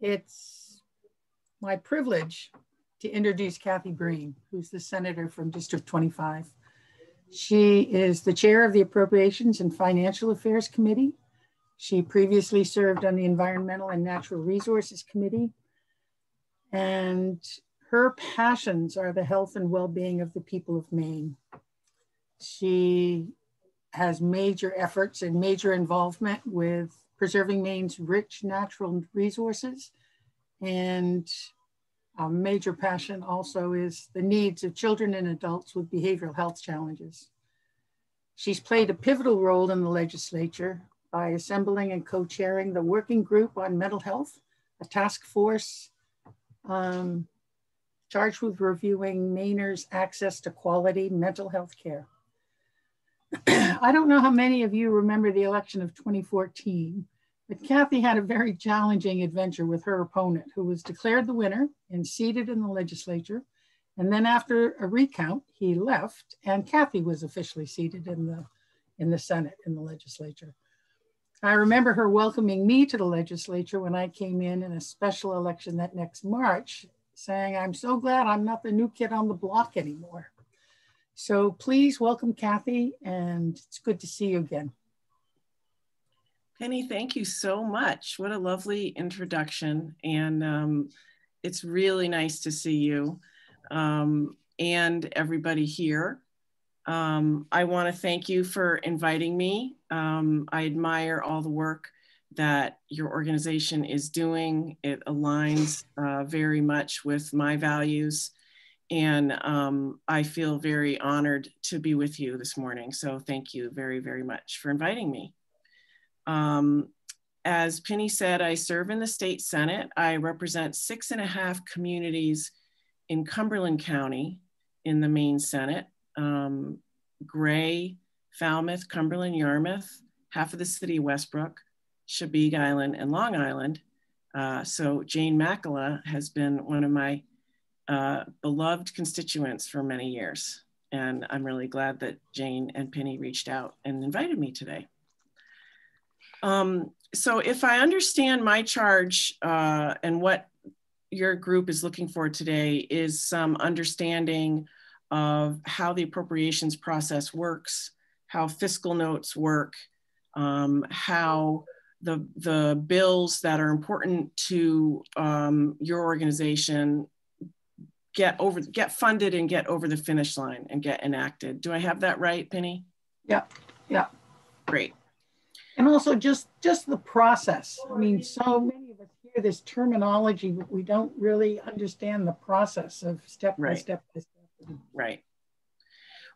It's my privilege to introduce Cathy Breen, who's the senator from District 25. She is the chair of the Appropriations and Financial Affairs Committee. She previously served on the Environmental and Natural Resources Committee. And her passions are the health and well-being of the people of Maine. She has major efforts and major involvement with preserving Maine's rich natural resources. And a major passion also is the needs of children and adults with behavioral health challenges. She's played a pivotal role in the legislature by assembling and co-chairing the Working Group on Mental Health, a task force charged with reviewing Mainers' access to quality mental health care. I don't know how many of you remember the election of 2014, but Cathy had a very challenging adventure with her opponent, who was declared the winner and seated in the legislature. And then after a recount, he left and Cathy was officially seated in the Senate, in the legislature. I remember her welcoming me to the legislature when I came in a special election that next March, saying, "I'm so glad I'm not the new kid on the block anymore." So please welcome Cathy, and it's good to see you again. Penny, thank you so much. What a lovely introduction. And it's really nice to see you and everybody here. I want to thank you for inviting me. I admire all the work that your organization is doing. It aligns very much with my values. And I feel very honored to be with you this morning. So thank you very, very much for inviting me. As Penny said, I serve in the state Senate. I represent 6.5 communities in Cumberland County in the Maine Senate. Gray, Falmouth, Cumberland, Yarmouth, half of the city of Westbrook, Chebeague Island, and Long Island. So Jane Makala has been one of my beloved constituents for many years. And I'm really glad that Jane and Penny reached out and invited me today. So if I understand my charge and what your group is looking for today is some understanding of how the appropriations process works, how fiscal notes work, how the bills that are important to your organization get funded and get over the finish line and get enacted. Do I have that right, Penny? Yeah, yeah. Great. And also just the process. I mean, so many of us hear this terminology, but we don't really understand the process of step by step by step. Right.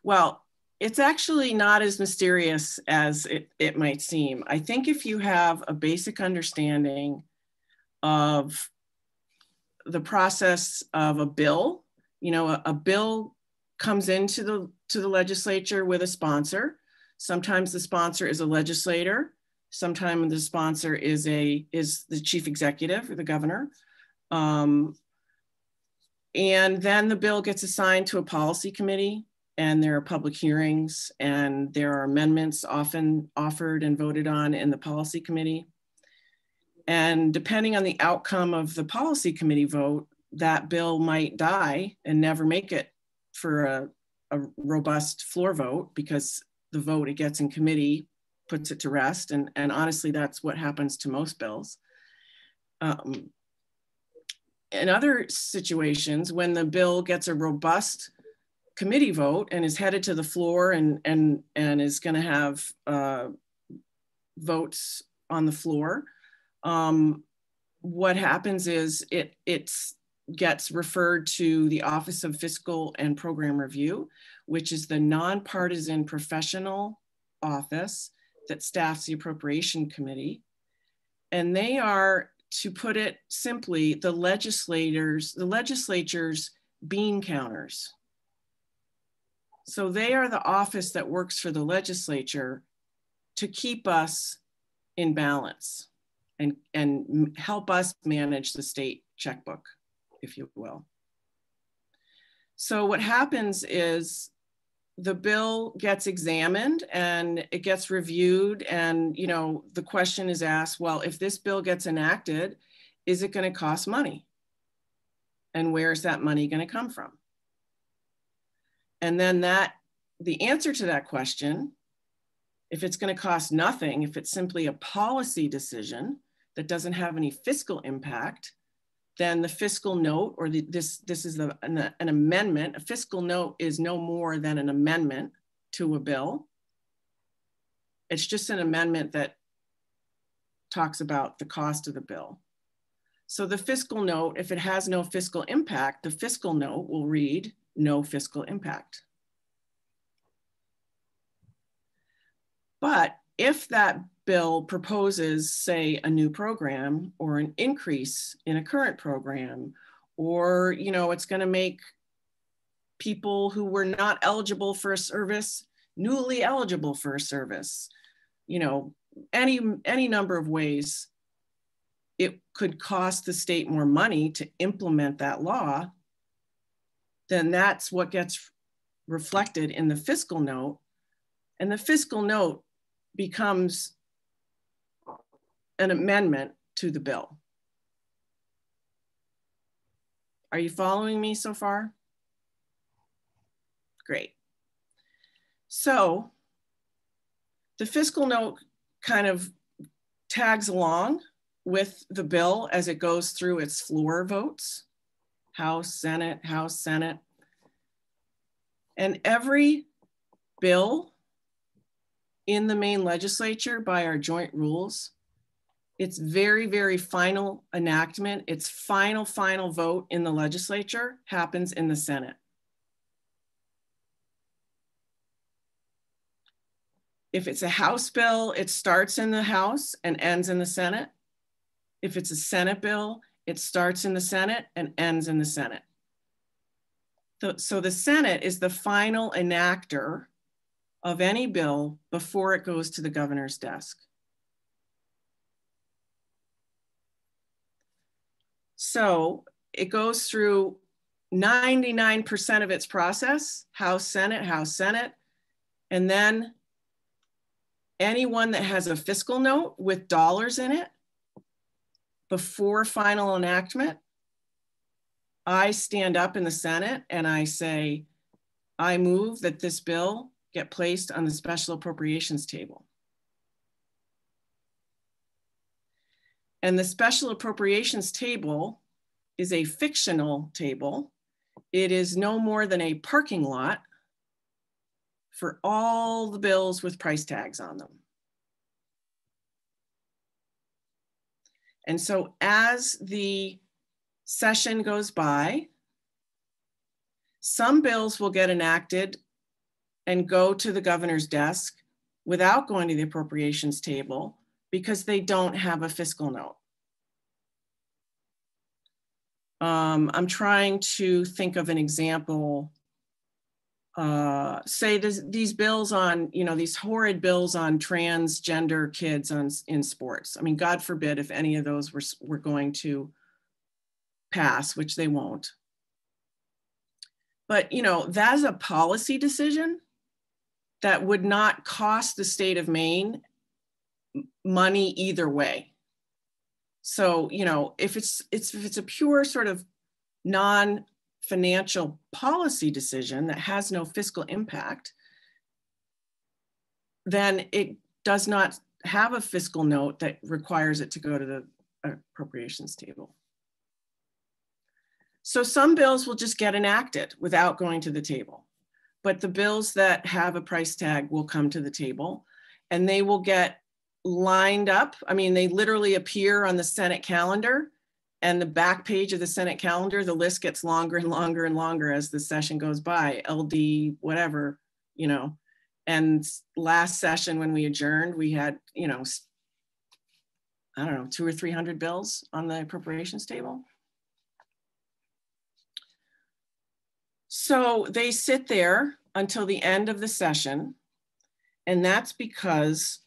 Well, it's actually not as mysterious as it might seem. I think if you have a basic understanding of the process of a bill, you know, a bill comes into the legislature with a sponsor. Sometimes the sponsor is a legislator. Sometimes the sponsor is the chief executive or the governor. And then the bill gets assigned to a policy committee, and there are public hearings, and there are amendments often offered and voted on in the policy committee. And depending on the outcome of the policy committee vote, that bill might die and never make it for a robust floor vote, because the vote it gets in committee puts it to rest. And honestly, that's what happens to most bills. In other situations, when the bill gets a robust committee vote and is headed to the floor and is going to have votes on the floor, what happens is it gets referred to the Office of Fiscal and Program Review, which is the nonpartisan professional office that staffs the Appropriation Committee. And they are, to put it simply, the legislature's bean counters. So they are the office that works for the legislature to keep us in balance and help us manage the state checkbook, if you will. So what happens is the bill gets examined and it gets reviewed, and the question is asked, well, if this bill gets enacted is it going to cost money? And where is that money going to come from? And then the answer to that question, if it's going to cost nothing, if it's simply a policy decision that doesn't have any fiscal impact, then the fiscal note, or this is an amendment. A fiscal note is no more than an amendment to a bill. It's just an amendment that talks about the cost of the bill. So the fiscal note, if it has no fiscal impact, the fiscal note will read no fiscal impact. But if that bill proposes, say, a new program or an increase in a current program, or, you know, it's going to make people who were not eligible for a service newly eligible for a service, you know, any number of ways it could cost the state more money to implement that law, then that's what gets reflected in the fiscal note. And the fiscal note becomes an amendment to the bill. Are you following me so far? Great. So the fiscal note kind of tags along with the bill as it goes through its floor votes, House, Senate, House, Senate. And every bill in the Maine legislature, by our joint rules, its very, very final enactment, its final vote in the legislature happens in the Senate. If it's a House bill, it starts in the House and ends in the Senate. If it's a Senate bill, it starts in the Senate and ends in the Senate. So the Senate is the final enactor of any bill before it goes to the governor's desk. So it goes through 99% of its process, House, Senate, and then anyone that has a fiscal note with dollars in it before final enactment, I stand up in the Senate and I say, I move that this bill get placed on the special appropriations table. And the special appropriations table is a fictional table. It is no more than a parking lot for all the bills with price tags on them. And so as the session goes by, some bills will get enacted and go to the governor's desk without going to the appropriations table because they don't have a fiscal note. I'm trying to think of an example. Say these bills on, you know, these horrid bills on transgender kids in sports. I mean, God forbid if any of those were going to pass, which they won't. But, you know, that's a policy decision that would not cost the state of Maine money either way. So, you know, if it's a pure sort of non-financial policy decision that has no fiscal impact, then it does not have a fiscal note that requires it to go to the appropriations table. So some bills will just get enacted without going to the table, but the bills that have a price tag will come to the table and they will get lined up. I mean, they literally appear on the Senate calendar, and the back page of the Senate calendar, the list gets longer and longer and longer as the session goes by, LD, whatever, you know. And last session when we adjourned, we had, you know, I don't know, 200 or 300 bills on the appropriations table. So they sit there until the end of the session, and that's because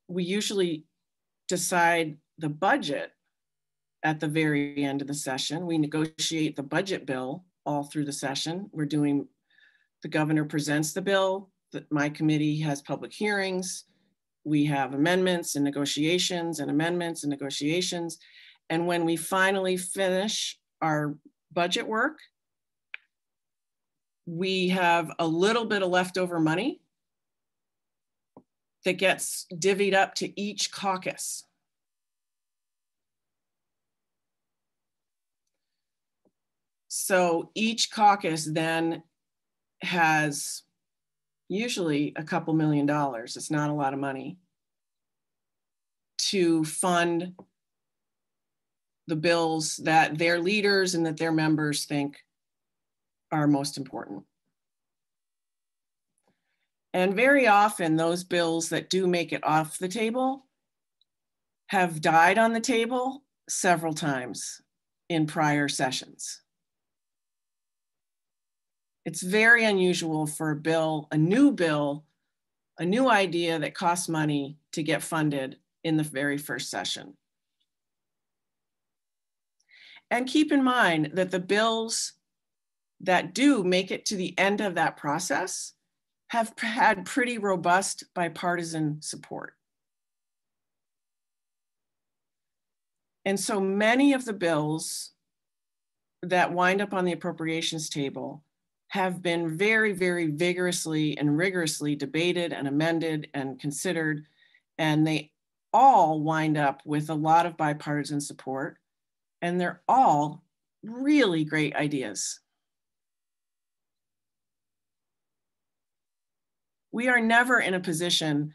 we usually decide the budget at the very end of the session. We negotiate the budget bill all through the session. The governor presents the bill, my committee has public hearings, we have amendments and negotiations and amendments and negotiations, And when we finally finish our budget work, we have a little bit of leftover money that gets divvied up to each caucus. So each caucus then has usually a couple $1 million. It's not a lot of money to fund the bills that their leaders and that their members think are most important. And very often those bills that do make it off the table have died on the table several times in prior sessions. It's very unusual for a new idea that costs money to get funded in the very first session. And keep in mind that the bills that do make it to the end of that process have had pretty robust bipartisan support. And so many of the bills that wind up on the appropriations table have been very, very vigorously and rigorously debated and amended and considered, and they all wind up with a lot of bipartisan support, and they're all really great ideas. We are never in a position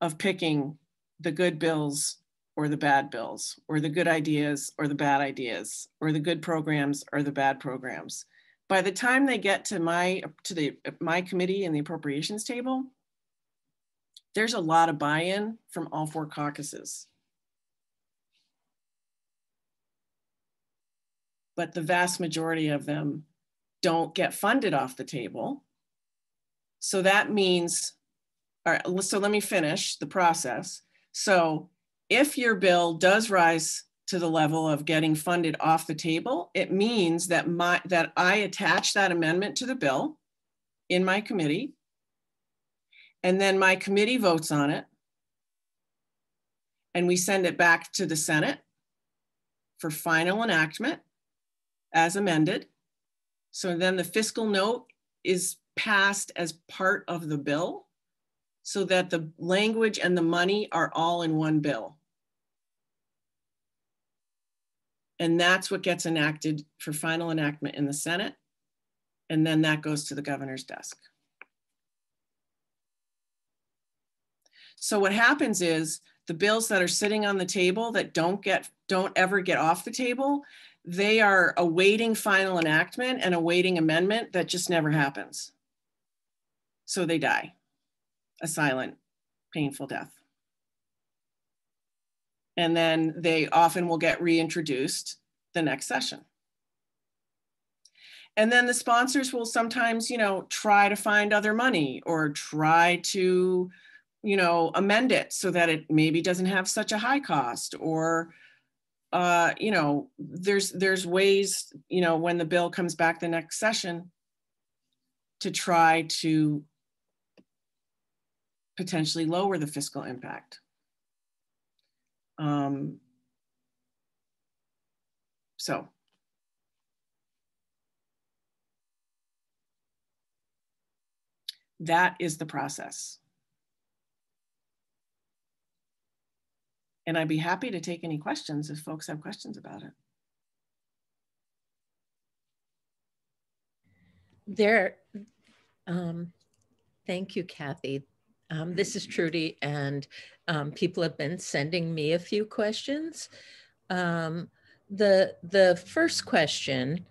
of picking the good bills or the bad bills, or the good ideas or the bad ideas, or the good programs or the bad programs. By the time they get to my committee and the appropriations table, there's a lot of buy-in from all 4 caucuses. But the vast majority of them don't get funded off the table. So that means, all right, so let me finish the process. So if your bill does rise to the level of getting funded off the table, it means that I attach that amendment to the bill in my committee, and then my committee votes on it, and we send it back to the Senate for final enactment as amended. So then the fiscal note is passed as part of the bill so that the language and the money are all in one bill. And that's what gets enacted for final enactment in the Senate. And then that goes to the governor's desk. So what happens is the bills that are sitting on the table that don't ever get off the table, they are awaiting final enactment and awaiting amendment that just never happens. So they die a silent, painful death. And then they often will get reintroduced the next session. And then the sponsors will sometimes, try to find other money or try to, amend it so that it maybe doesn't have such a high cost, or, there's ways, when the bill comes back the next session to try to potentially lower the fiscal impact. So that is the process. And I'd be happy to take any questions if folks have questions about it. Thank you, Cathy. This is Trudy, and people have been sending me a few questions. The first question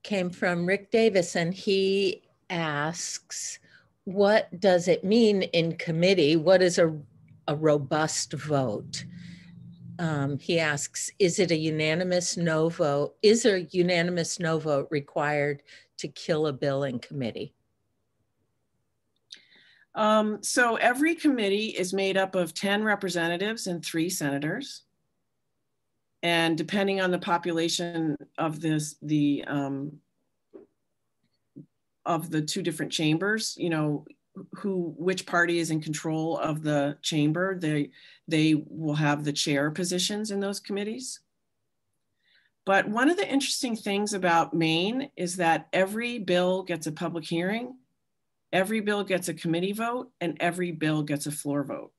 came from Rick Davis, and he asks, what does it mean in committee? What is a robust vote? He asks, is it a unanimous no vote? Is a unanimous no vote required to kill a bill in committee? So every committee is made up of 10 representatives and 3 senators. And depending on the population of the 2 different chambers, which party is in control of the chamber, they will have the chair positions in those committees. But one of the interesting things about Maine is that every bill gets a public hearing, every bill gets a committee vote, and every bill gets a floor vote.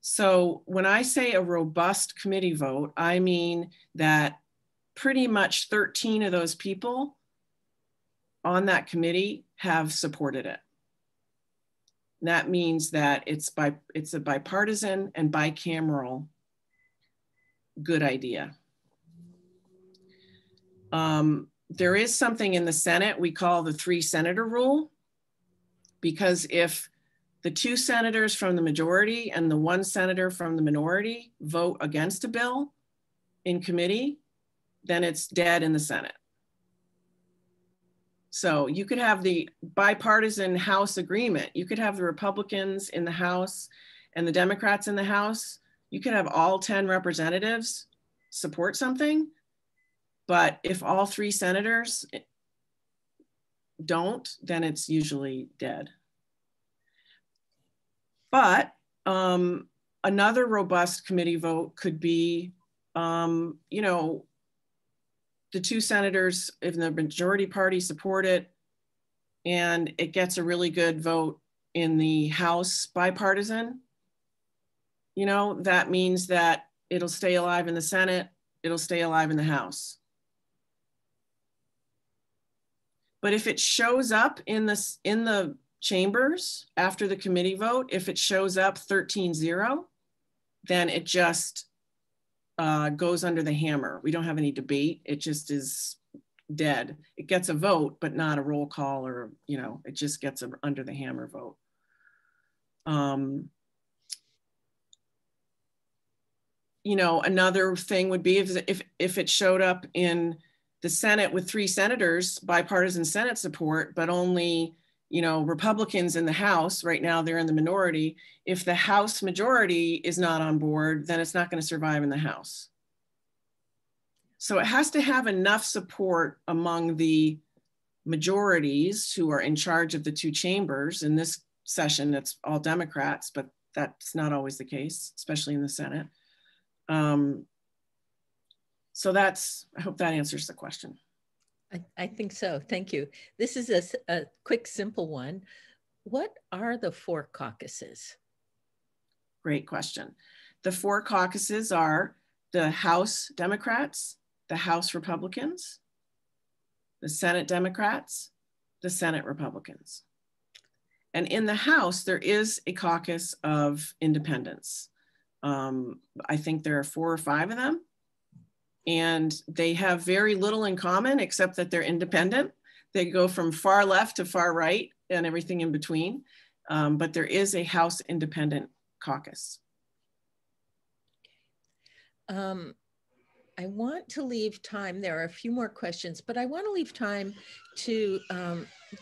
So when I say a robust committee vote, I mean that pretty much 13 of those people on that committee have supported it. And that means that it's a bipartisan and bicameral good idea. There is something in the Senate we call the 3-senator rule, because if the 2 senators from the majority and the 1 senator from the minority vote against a bill in committee, then it's dead in the Senate. So you could have the bipartisan House agreement. You could have the Republicans in the House and the Democrats in the House. You could have all 10 representatives support something. But if all 3 senators don't, then it's usually dead. But another robust committee vote could be, you know, the 2 senators, if the majority party support it, and it gets a really good vote in the House bipartisan, you know, that means that it'll stay alive in the Senate, it'll stay alive in the House. But if it shows up in the chambers after the committee vote, if it shows up 13-0, then it just goes under the hammer. We don't have any debate. It just is dead. It gets a vote, but not a roll call, or, you know, it just gets a under the hammer vote. You know, another thing would be if it showed up in the Senate with 3 senators, bipartisan Senate support, but only, you know, Republicans in the House. Right now they're in the minority. If the House majority is not on board, then it's not going to survive in the House. So it has to have enough support among the majorities who are in charge of the 2 chambers. In this session, it's all Democrats, but that's not always the case, especially in the Senate. So I hope that answers the question. I think so. Thank you. This is a quick, simple one. What are the 4 caucuses? Great question. The 4 caucuses are the House Democrats, the House Republicans, the Senate Democrats, the Senate Republicans. And in the House, there is a caucus of independents. I think there are 4 or 5 of them. And they have very little in common except that they're independent. They go from far left to far right and everything in between. But there is a House Independent Caucus. I want to leave time. There are a few more questions, but I want to leave time to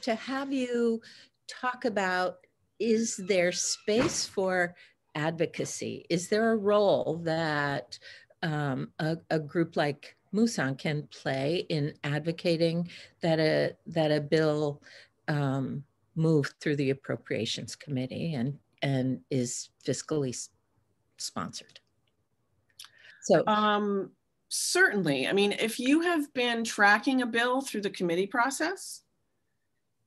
have you talk about, is there space for advocacy? Is there a role that a group like MUUSAN can play in advocating that a bill move through the Appropriations Committee and is fiscally sponsored? So certainly. I mean, if you have been tracking a bill through the committee process,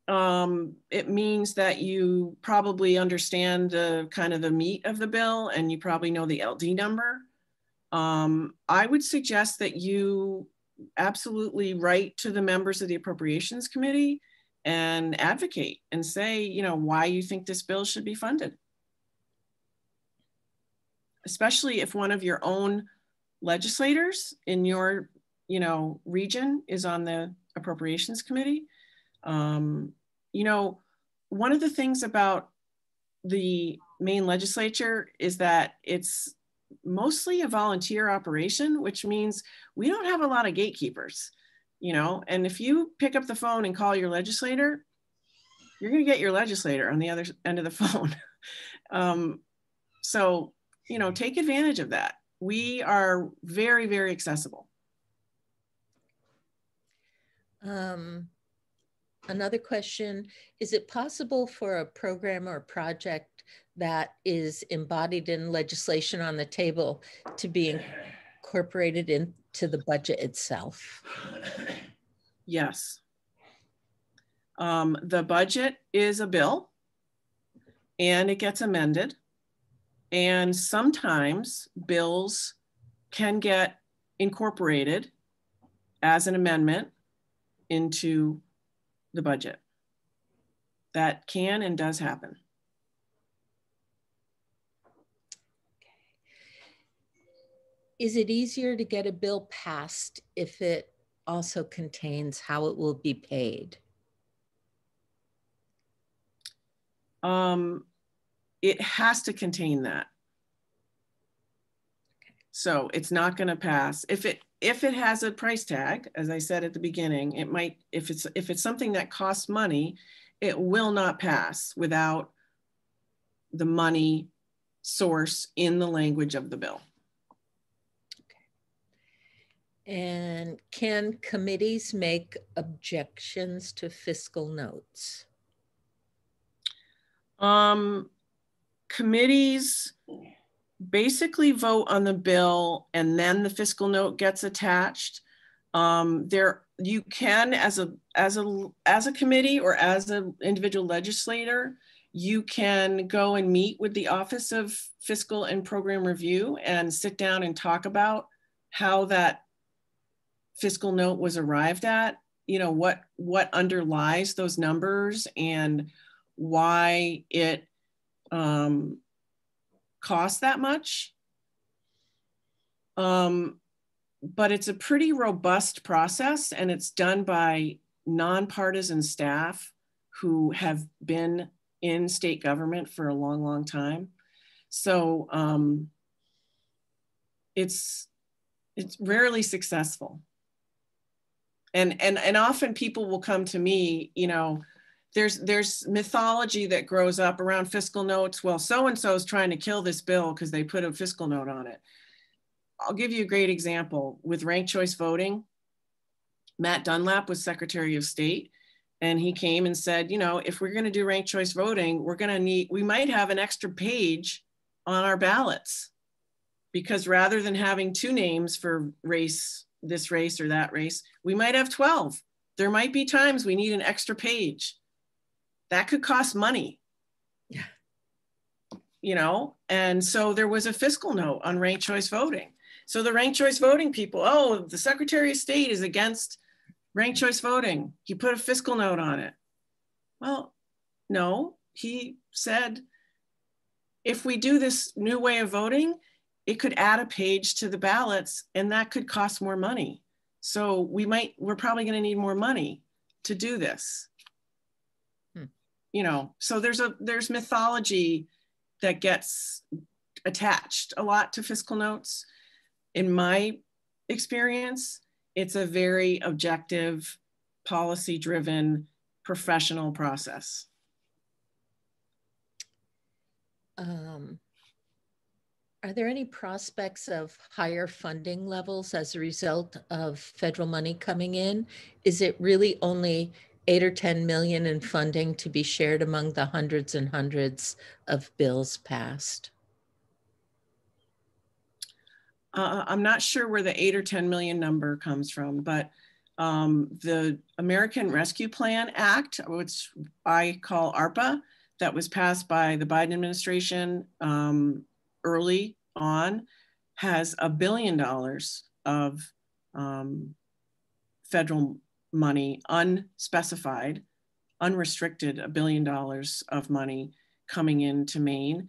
it means that you probably understand the kind of the meat of the bill, and you probably know the LD number. I would suggest that you absolutely write to the members of the Appropriations Committee and advocate and say, you know, why you think this bill should be funded. Especially if one of your own legislators in your, you know, region is on the Appropriations Committee. You know, one of the things about the Maine legislature is that it's mostly a volunteer operation, which means we don't have a lot of gatekeepers, you know, and if you pick up the phone and call your legislator, you're going to get your legislator on the other end of the phone. So, you know, take advantage of that. We are very, very accessible. Another question, is it possible for a program or project that is embodied in legislation on the table to be incorporated into the budget itself? Yes. The budget is a bill and it gets amended. And sometimes bills can get incorporated as an amendment into the budget. That can and does happen. Is it easier to get a bill passed if it also contains how it will be paid? It has to contain that. So it's not going to pass. If it has a price tag, as I said at the beginning, it might, if it's something that costs money, it will not pass without the money source in the language of the bill. Okay. And can committees make objections to fiscal notes? Committees basically vote on the bill and then the fiscal note gets attached. You can, as a committee or as an individual legislator, you can go and meet with the Office of Fiscal and Program Review and sit down and talk about how that fiscal note was arrived at, you know, what underlies those numbers and why it costs that much. But it's a pretty robust process and it's done by nonpartisan staff who have been in state government for a long, long time. So it's rarely successful. And often people will come to me, you know, there's mythology that grows up around fiscal notes. Well, so-and-so is trying to kill this bill because they put a fiscal note on it. I'll give you a great example with ranked choice voting. Matt Dunlap was Secretary of State, and he came and said, you know, if we're going to do ranked choice voting, we might have an extra page on our ballots, because rather than having 2 names for race, this race or that race, we might have 12. There might be times we need an extra page. That could cost money. Yeah. You know, and so there was a fiscal note on ranked choice voting. So the ranked choice voting people, oh, the Secretary of State is against ranked choice voting. He put a fiscal note on it. Well, no, he said, if we do this new way of voting, it could add a page to the ballots and that could cost more money. So we're probably going to need more money to do this. You know, so there's mythology that gets attached a lot to fiscal notes. In my experience, it's a very objective, policy-driven, professional process. Are there any prospects of higher funding levels as a result of federal money coming in? Is it really only 8 or 10 million in funding to be shared among the hundreds and hundreds of bills passed? I'm not sure where the 8 or 10 million number comes from, but the American Rescue Plan Act, which I call ARPA, that was passed by the Biden administration early on, has $1 billion of federal money, unspecified, unrestricted, $1 billion of money coming into Maine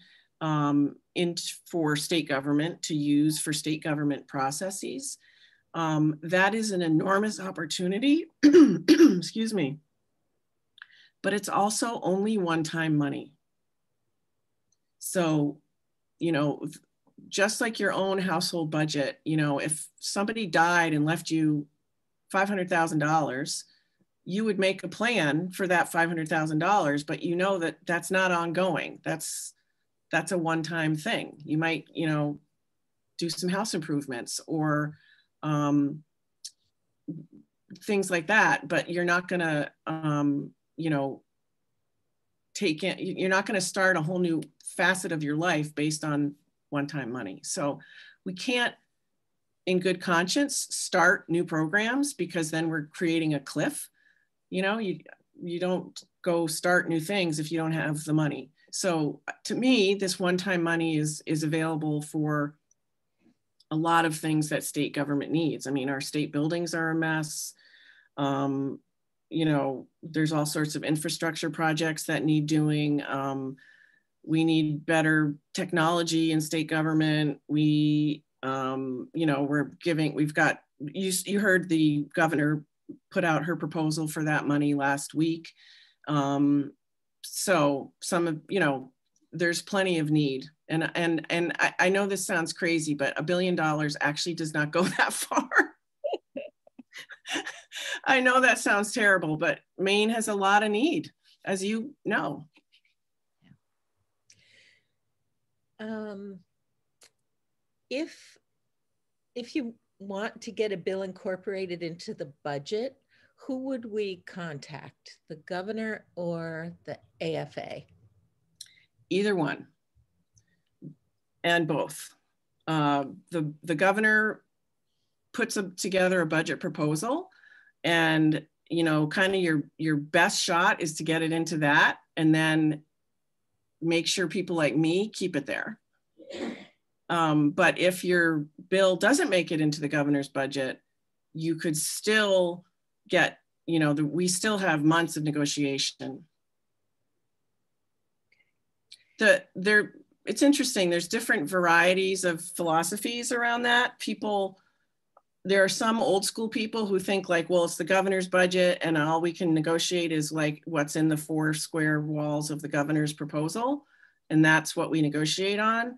for state government to use for state government processes. That is an enormous opportunity, excuse me, but it's also only one-time money. So, you know, just like your own household budget, you know, if somebody died and left you $500,000, you would make a plan for that $500,000, but you know that that's not ongoing. That's a one-time thing. You might, you know, do some house improvements or things like that, but you're not gonna, you know, you're not gonna start a whole new facet of your life based on one-time money. So we can't in good conscience, start new programs, because then we're creating a cliff. You know, you don't go start new things if you don't have the money. So to me, this one-time money is available for a lot of things that state government needs. I mean, our state buildings are a mess. You know, there's all sorts of infrastructure projects that need doing. We need better technology in state government. We, you know, you heard the governor put out her proposal for that money last week. So some of, you know, there's plenty of need. And I know this sounds crazy, but $1 billion actually does not go that far. I know that sounds terrible, but Maine has a lot of need, as you know. If you want to get a bill incorporated into the budget, who would we contact, the governor or the AFA? Either one, and both. The governor puts together a budget proposal, and you know, kind of your best shot is to get it into that, and then make sure people like me keep it there. But if your bill doesn't make it into the governor's budget, you could still get, you know, we still have months of negotiation. It's interesting, there's different varieties of philosophies around that. There are some old school people who think like, well, it's the governor's budget and all we can negotiate is like what's in the 4 square walls of the governor's proposal. And that's what we negotiate on.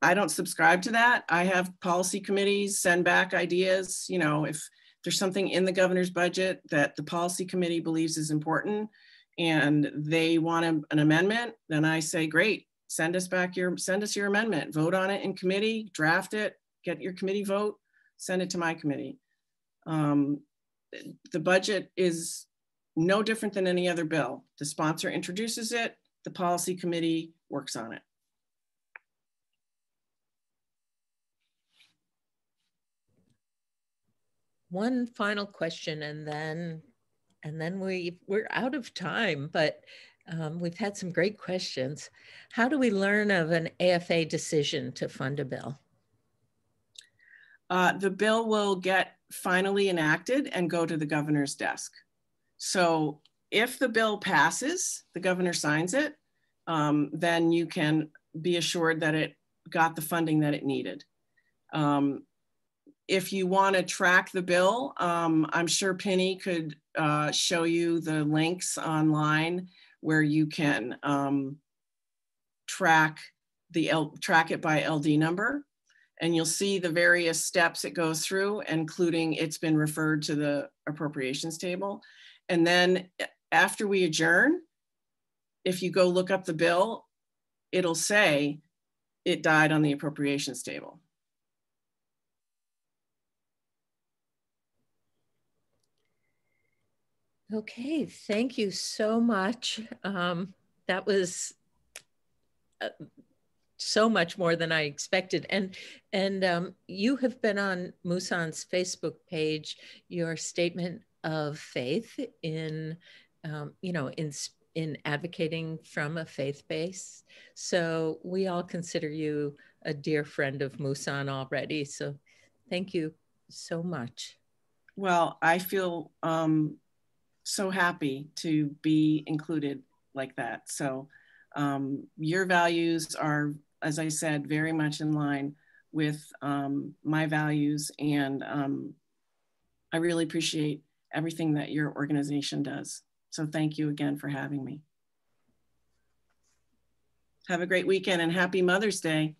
I don't subscribe to that. I have policy committees send back ideas. You know, if there's something in the governor's budget that the policy committee believes is important and they want an amendment, then I say, great, send us your amendment, vote on it in committee, draft it, get your committee vote, send it to my committee. The budget is no different than any other bill. The sponsor introduces it, the policy committee works on it. One final question, and then we're out of time, but we've had some great questions. How do we learn of an AFA decision to fund a bill? The bill will get finally enacted and go to the governor's desk. So if the bill passes, the governor signs it, then you can be assured that it got the funding that it needed. If you want to track the bill, I'm sure Penny could show you the links online where you can track it by LD number, and you'll see the various steps it goes through, including it's been referred to the appropriations table. And then after we adjourn, if you go look up the bill, it'll say it died on the appropriations table. Okay, thank you so much. That was so much more than I expected. And you have been on MUUSAN's Facebook page, your statement of faith in, you know, in advocating from a faith base. So we all consider you a dear friend of MUUSAN already. So thank you so much. Well, I feel so happy to be included like that. So your values are, as I said, very much in line with my values, and I really appreciate everything that your organization does. So thank you again for having me. Have a great weekend and happy Mother's Day.